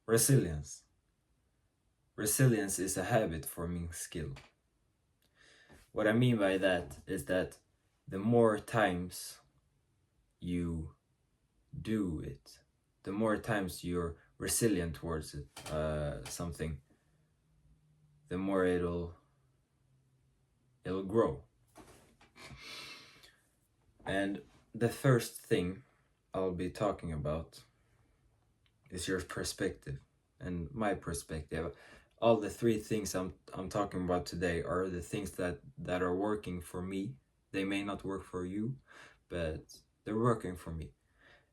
Resilience. Resilience is a habit forming skill. What I mean by that is that the more times you do it, the more times you're resilient towards it, something, the more it'll grow. And the first thing I'll be talking about is your perspective and my perspective. All the three things I'm talking about today are the things that are working for me. They may not work for you, but they're working for me.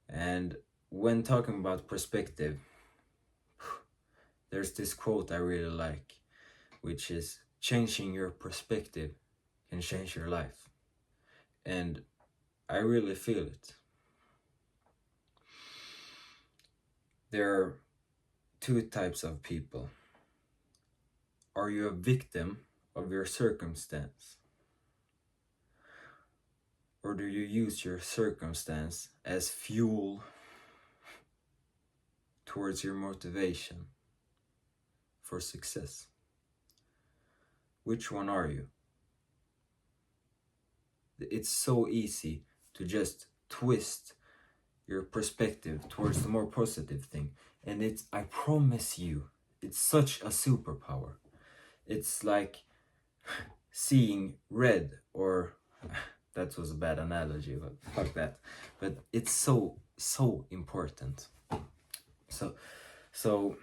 And when talking about perspective, there's this quote I really like, which is, changing your perspective can change your life. And I really feel it. There are two types of people. Are you a victim of your circumstance? Or do you use your circumstance as fuel towards your motivation for success? Which one are you? It's so easy to just twist your perspective towards the more positive thing. And it's, I promise you, it's such a superpower. It's like seeing red, or that was a bad analogy, but fuck that. But it's so important. So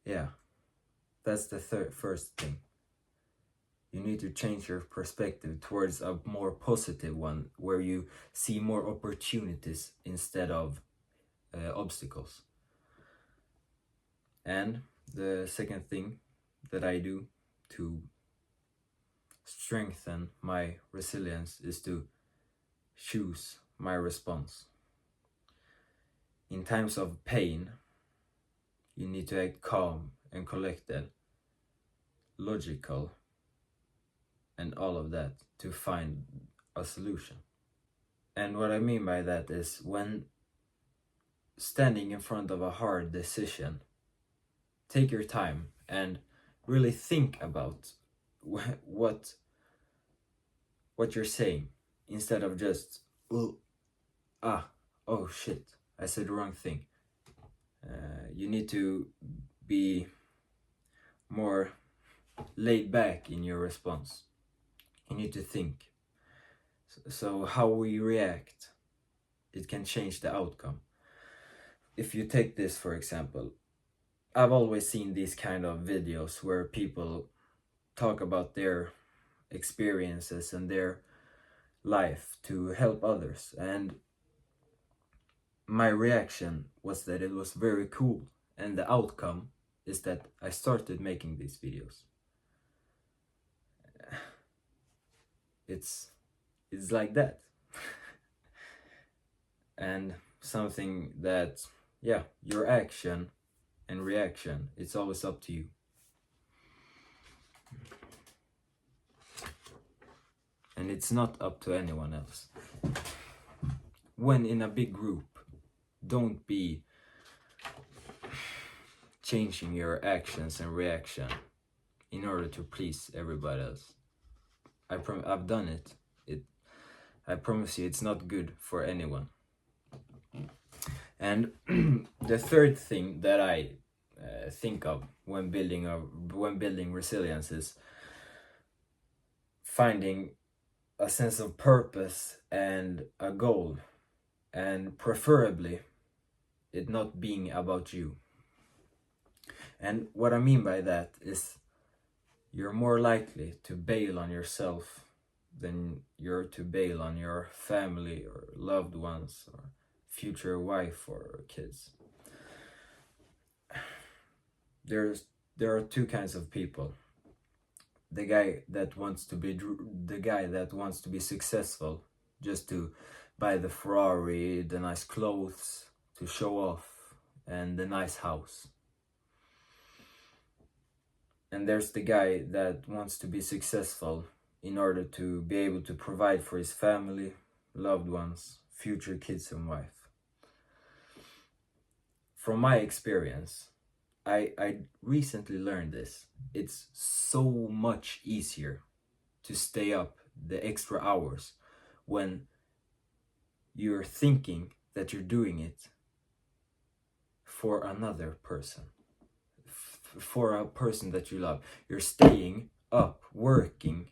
yeah, that's the first thing. You need to change your perspective towards a more positive one, where you see more opportunities instead of obstacles. And the second thing that I do to strengthen my resilience is to choose my response. In times of pain, you need to act calm and collected, logical, and all of that to find a solution. And what I mean by that is, when standing in front of a hard decision, take your time and really think about what you're saying, instead of just, oh shit, I said the wrong thing. You need to be more laid back in your response. You need to think. So how we react, it can change the outcome. If you take this for example, I've always seen these kind of videos where people talk about their experiences and their life to help others, and my reaction was that it was very cool, and the outcome is that I started making these videos. It's like that. And something that, yeah, your action and reaction, it's always up to you. And it's not up to anyone else. When in a big group, don't be changing your actions and reaction in order to please everybody else. I've done it. I promise you, it's not good for anyone. And the third thing that I think of when building resilience is finding a sense of purpose and a goal, and preferably it not being about you. And what I mean by that is, you're more likely to bail on yourself than you're to bail on your family or loved ones or future wife or kids. There are two kinds of people. The guy that wants to be successful just to buy the Ferrari, the nice clothes to show off, and the nice house. And there's the guy that wants to be successful in order to be able to provide for his family, loved ones, future kids and wife. from my experience, I recently learned this. It's so much easier to stay up the extra hours when you're thinking that you're doing it for another person, for a person that you love. You're staying up working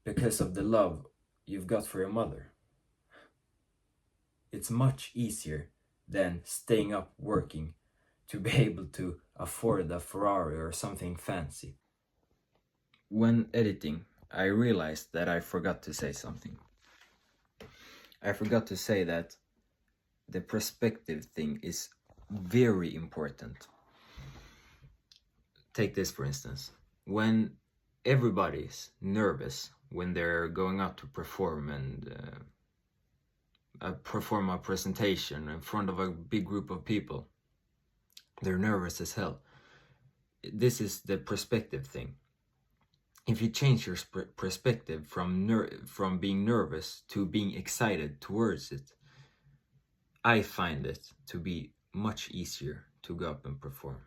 because of the love you've got for your mother. It's much easier than staying up working to be able to afford a Ferrari or something fancy. When editing, I realized that I forgot to say something. I forgot to say that the perspective thing is very important. Take this for instance. When everybody's nervous when they're going out to perform and perform a presentation in front of a big group of people, they're nervous as hell. This is the perspective thing. If you change your perspective from being nervous to being excited towards it, I find it to be much easier to go up and perform.